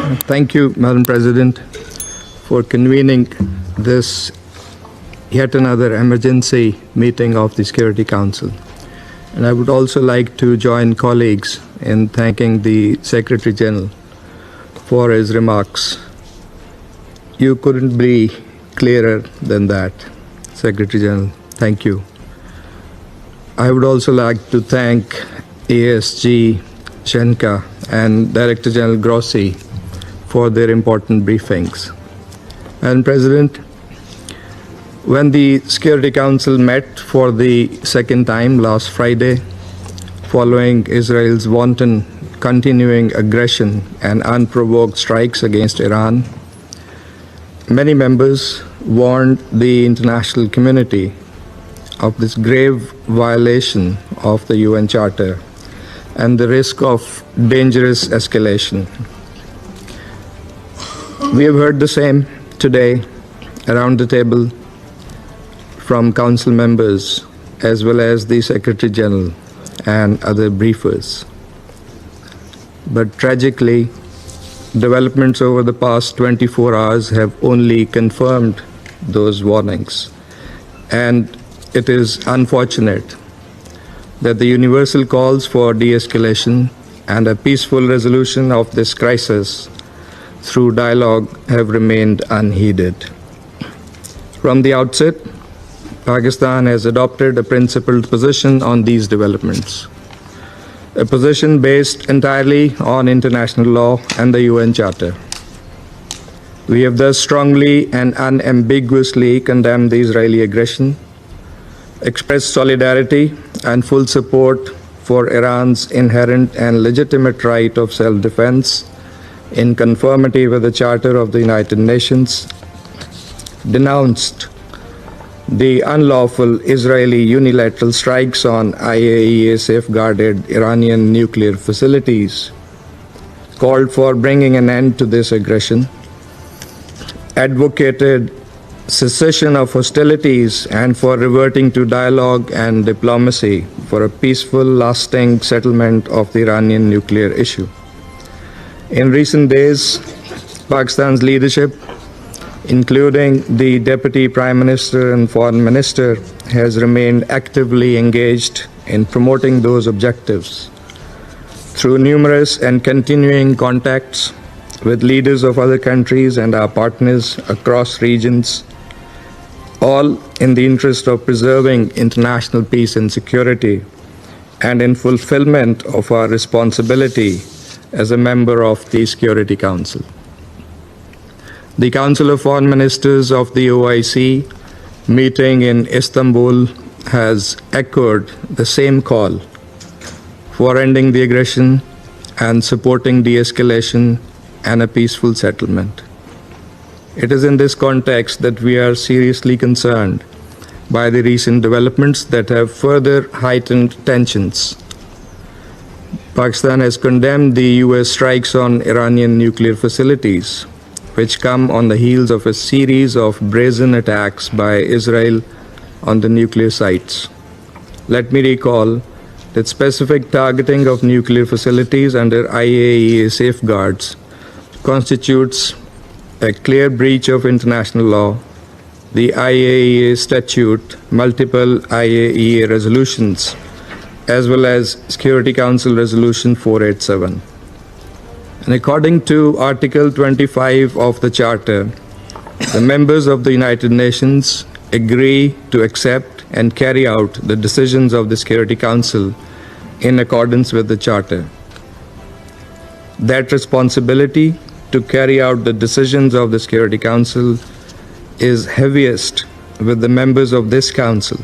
Thank you, Madam President, for convening this yet another emergency meeting of the Security Council. And I would also like to join colleagues in thanking the Secretary General for his remarks. You couldn't be clearer than that, Secretary General. Thank you. I would also like to thank ASG Shenka and Director General Grossi for their important briefings. Madam President, when the Security Council met for the second time last Friday, following Israel's wanton continuing aggression and unprovoked strikes against Iran, many members warned the international community of this grave violation of the UN Charter and the risk of dangerous escalation. We have heard the same today around the table from Council members as well as the Secretary General and other briefers. But tragically, developments over the past 24 hours have only confirmed those warnings. And it is unfortunate that the universal calls for de-escalation and a peaceful resolution of this crisis through dialogue have remained unheeded. From the outset, Pakistan has adopted a principled position on these developments, a position based entirely on international law and the UN Charter. We have thus strongly and unambiguously condemned the Israeli aggression, expressed solidarity and full support for Iran's inherent and legitimate right of self-defense in conformity with the Charter of the United Nations, denounced the unlawful Israeli unilateral strikes on IAEA-safeguarded Iranian nuclear facilities, called for bringing an end to this aggression, advocated cessation of hostilities and for reverting to dialogue and diplomacy for a peaceful, lasting settlement of the Iranian nuclear issue. In recent days, Pakistan's leadership, including the Deputy Prime Minister and Foreign Minister, has remained actively engaged in promoting those objectives through numerous and continuing contacts with leaders of other countries and our partners across regions, all in the interest of preserving international peace and security and in fulfillment of our responsibility as a member of the Security Council. The Council of Foreign Ministers of the OIC meeting in Istanbul has echoed the same call for ending the aggression and supporting de-escalation and a peaceful settlement. It is in this context that we are seriously concerned by the recent developments that have further heightened tensions. Pakistan has condemned the US strikes on Iranian nuclear facilities, which come on the heels of a series of brazen attacks by Israel on the nuclear sites. Let me recall that specific targeting of nuclear facilities under IAEA safeguards constitutes a clear breach of international law, the IAEA statute, multiple IAEA resolutions, as well as Security Council Resolution 487. And according to Article 25 of the Charter, the members of the United Nations agree to accept and carry out the decisions of the Security Council in accordance with the Charter. That responsibility to carry out the decisions of the Security Council is heaviest with the members of this Council,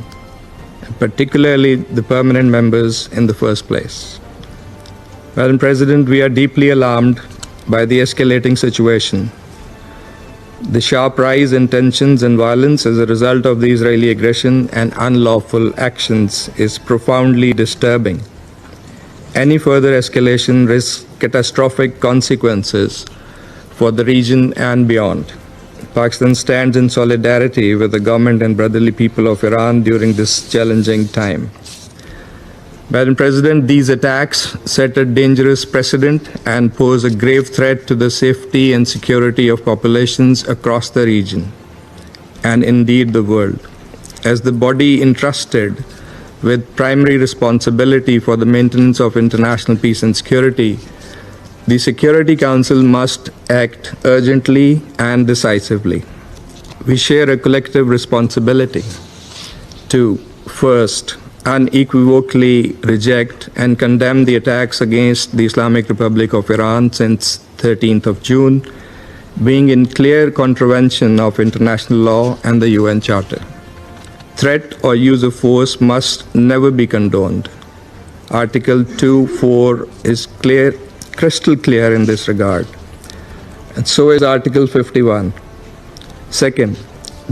particularly the permanent members in the first place. Madam President, we are deeply alarmed by the escalating situation. The sharp rise in tensions and violence as a result of the Israeli aggression and unlawful actions is profoundly disturbing. Any further escalation risks catastrophic consequences for the region and beyond. Pakistan stands in solidarity with the government and brotherly people of Iran during this challenging time. Madam President, these attacks set a dangerous precedent and pose a grave threat to the safety and security of populations across the region, and indeed the world. As the body entrusted with primary responsibility for the maintenance of international peace and security, the Security Council must act urgently and decisively. We share a collective responsibility to, first, unequivocally reject and condemn the attacks against the Islamic Republic of Iran since 13th of June, being in clear contravention of international law and the UN Charter. Threat or use of force must never be condoned. Article 2.4 is crystal clear in this regard, and so is Article 51. Second,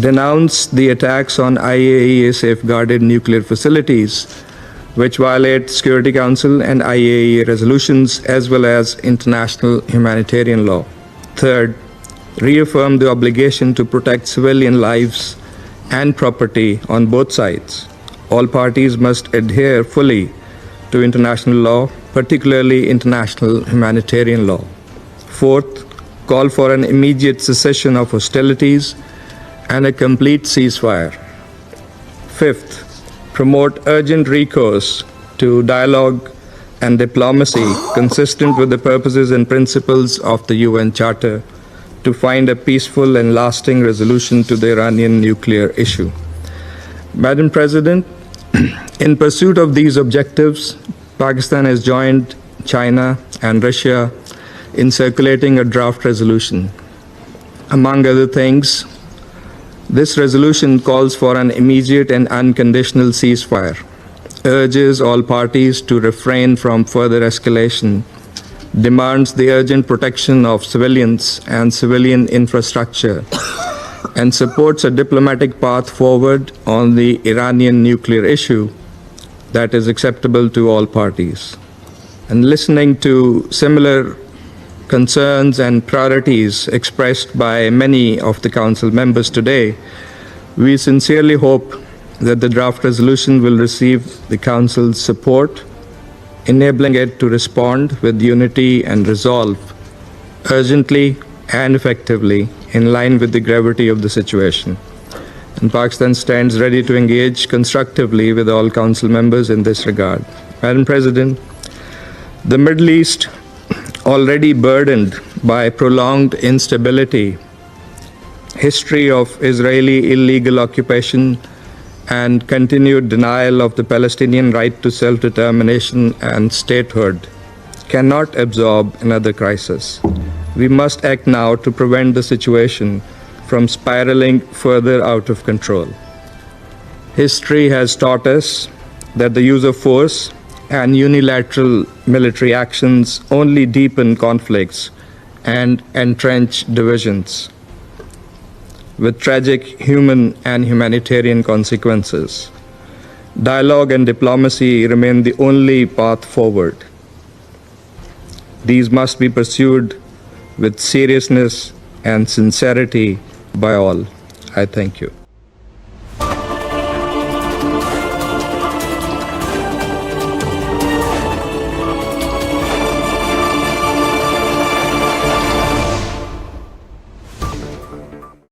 denounce the attacks on IAEA safeguarded nuclear facilities, which violate Security Council and IAEA resolutions as well as international humanitarian law. Third, reaffirm the obligation to protect civilian lives and property on both sides. All parties must adhere fully to international law, particularly international humanitarian law. Fourth, call for an immediate cessation of hostilities and a complete ceasefire. Fifth, promote urgent recourse to dialogue and diplomacy consistent with the purposes and principles of the UN Charter to find a peaceful and lasting resolution to the Iranian nuclear issue. Madam President, in pursuit of these objectives, Pakistan has joined China and Russia in circulating a draft resolution. Among other things, this resolution calls for an immediate and unconditional ceasefire, urges all parties to refrain from further escalation, demands the urgent protection of civilians and civilian infrastructure, and supports a diplomatic path forward on the Iranian nuclear issue that is acceptable to all parties. And listening to similar concerns and priorities expressed by many of the Council members today, we sincerely hope that the draft resolution will receive the Council's support, enabling it to respond with unity and resolve urgently and effectively in line with the gravity of the situation. And Pakistan stands ready to engage constructively with all Council members in this regard. Madam President, the Middle East, already burdened by prolonged instability, history of Israeli illegal occupation, and continued denial of the Palestinian right to self-determination and statehood, cannot absorb another crisis. We must act now to prevent the situation from spiraling further out of control. History has taught us that the use of force and unilateral military actions only deepen conflicts and entrench divisions, with tragic human and humanitarian consequences. Dialogue and diplomacy remain the only path forward. These must be pursued with seriousness and sincerity by all. I thank you.